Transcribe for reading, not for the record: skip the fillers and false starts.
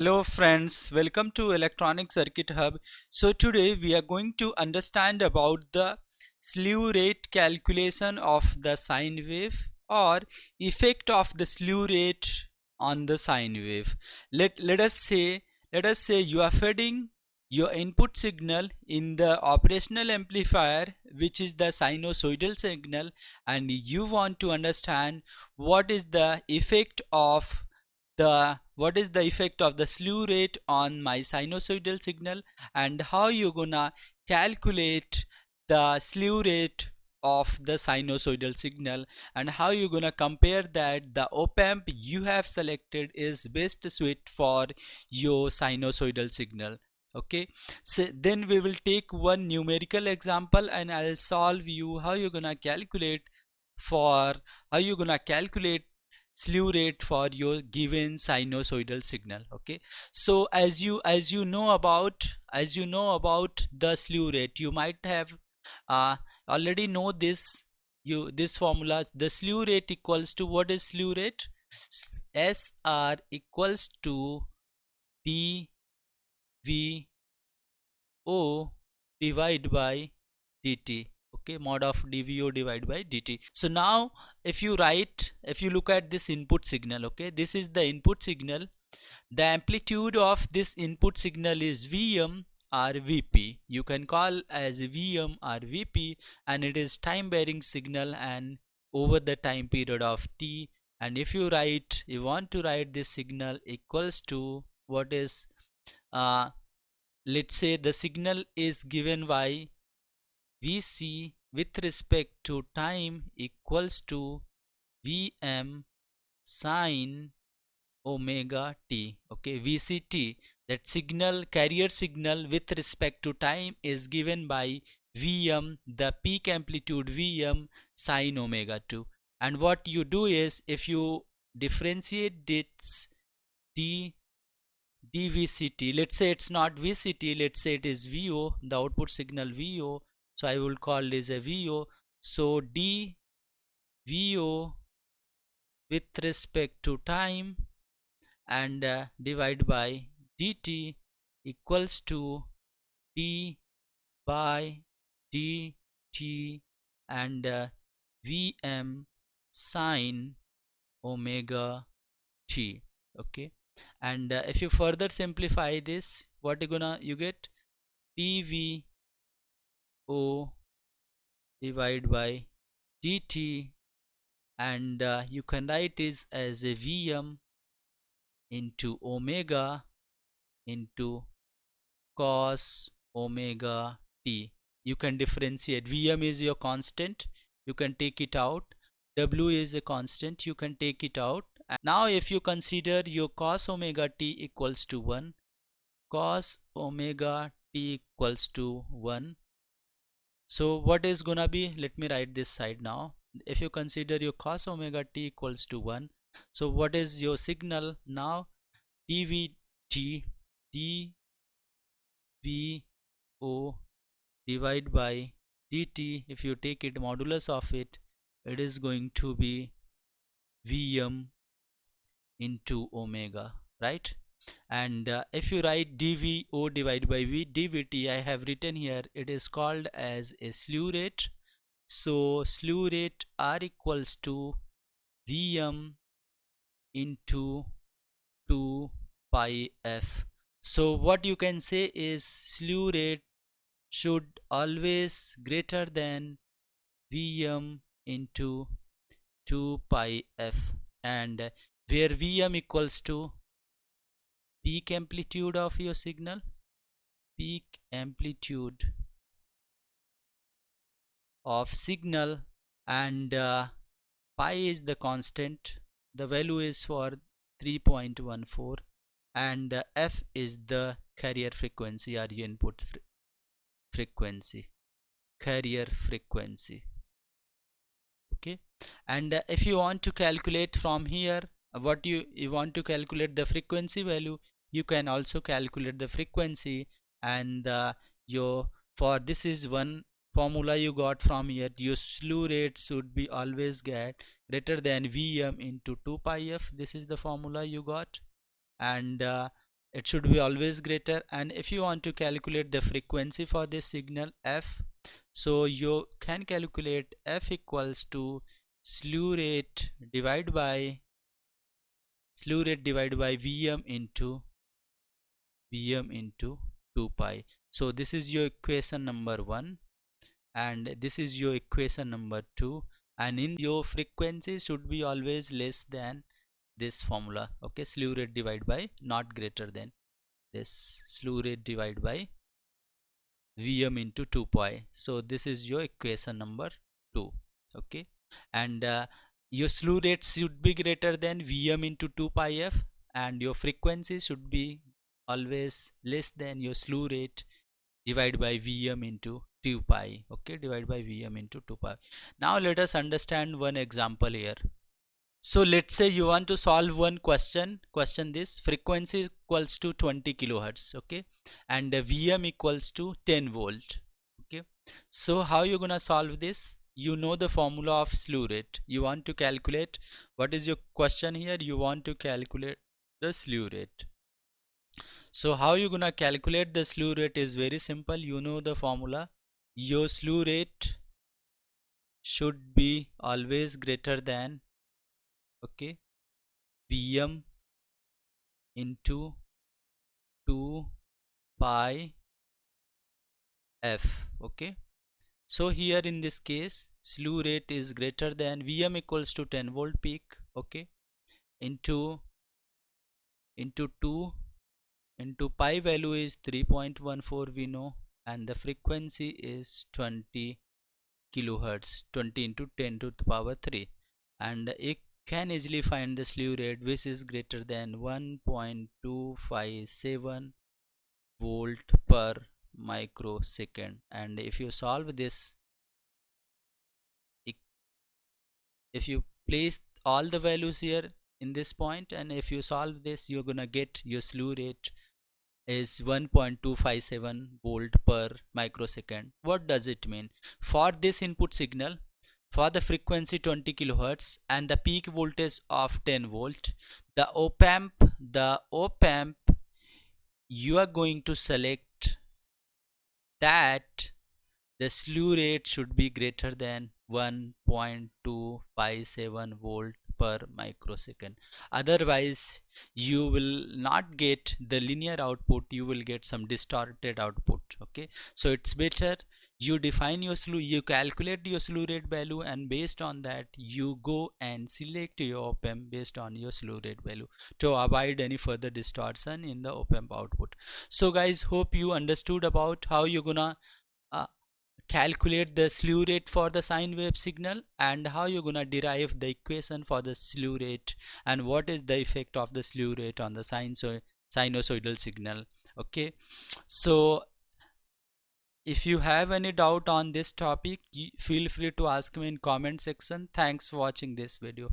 Hello friends, welcome to Electronic Circuit Hub. So today we are going to understand about the slew rate calculation of the sine wave or effect of the slew rate on the sine wave. Let us say you are feeding your input signal in the operational amplifier, which is the sinusoidal signal, and you want to understand what is the effect of the slew rate on my sinusoidal signal, and how you gonna calculate the slew rate of the sinusoidal signal, and how you gonna compare that the op-amp you have selected is best suit for your sinusoidal signal. Okay, so then we will take one numerical example and I'll solve you how you gonna calculate slew rate for your given sinusoidal signal. Okay, so as you know about the slew rate, you might have uh, already know this formula. The slew rate equals to, what is slew rate? SR equals to dVO divided by dt. Okay, mod of dVO divided by dt. So now if you look at this input signal, okay, this is the input signal. The amplitude of this input signal is Vm or Vp. You can call as Vm or Vp, and it is time varying signal and over the time period of t. And if you want to write this signal equals to, what is uh, let's say the signal is given by Vc with respect to time equals to Vm sine omega t. Okay, Vct, that signal, carrier signal with respect to time, is given by Vm, the peak amplitude Vm sine omega 2. And what you do is, if you differentiate this dVct, let's say it's not Vct, let's say it is Vo, the output signal Vo, so I will call this a Vo. So dVo with respect to time and divide by dt equals to d by dt and Vm sine omega t. Okay, and if you further simplify this, what you get dVo divided by dt, and you can write this as a Vm into omega into cos omega t. You can differentiate. Vm is your constant, you can take it out. W is a constant, you can take it out. And now if you consider your cos omega t equals to 1, cos omega t equals to 1, so what is gonna be, let me write this side now. If you consider your cos omega t equals to 1, so what is your signal now? dVt dVo divided by dt, if you take it modulus of it, it is going to be Vm into omega, right? And if you write dVo divided by dVt, I have written here, it is called as a slew rate. So slew rate R equals to Vm into 2 pi f. So what you can say is slew rate should always greater than Vm into 2 pi f, and where Vm equals to peak amplitude of your signal, peak amplitude of signal, and pi is the constant, the value is for 3.14, and f is the carrier frequency or your input frequency, carrier frequency. Okay, and if you want to calculate from here, what you want to calculate the frequency value, you can also calculate the frequency. And your for this is one formula you got from here. Your slew rate should be always get greater than Vm into 2 pi f. This is the formula you got. And it should be always greater. And if you want to calculate the frequency for this signal f, so you can calculate f equals to slew rate divided by Vm into 2 pi. So this is your equation number 1 and this is your equation number 2, and in your frequency should be always less than this formula. Okay, slew rate divided by, not greater than this slew rate divided by Vm into 2 pi. So this is your equation number 2. Okay, and your slew rate should be greater than Vm into 2 pi f, and your frequency should be always less than your slew rate divided by Vm into 2 pi. Okay, divided by Vm into 2 pi. Now let us understand one example here. So let's say you want to solve one question this frequency equals to 20 kilohertz, okay, and Vm equals to 10 volt. Okay, so how you gonna solve this? You know the formula of slew rate. You want to calculate, what is your question here? You want to calculate the slew rate. So how you gonna calculate the slew rate is very simple. You know the formula. Your slew rate should be always greater than, okay, Vm into 2 pi f. Okay, so here in this case slew rate is greater than Vm equals to 10 volt peak, okay, into 2 into pi value is 3.14 we know, and the frequency is 20 kilohertz, 20 into 10 to the power 3, and it can easily find the slew rate which is greater than 1.257 volt per microsecond. And if you solve this, if you place all the values here in this point, and if you solve this, you're gonna get your slew rate is 1.257 volt per microsecond. What does it mean? For this input signal, for the frequency 20 kilohertz and the peak voltage of 10 volt, the op amp you are going to select that the slew rate should be greater than 1.257 volt per microsecond. Otherwise you will not get the linear output, you will get some distorted output. Okay, so it's better you define your slew, you calculate your slew rate value, and based on that you go and select your op amp based on your slew rate value to avoid any further distortion in the op amp output. So guys, hope you understood about how you're gonna calculate the slew rate for the sine wave signal, and how you're gonna derive the equation for the slew rate, and what is the effect of the slew rate on the sinusoidal signal. Okay, so if you have any doubt on this topic, feel free to ask me in comment section. Thanks for watching this video.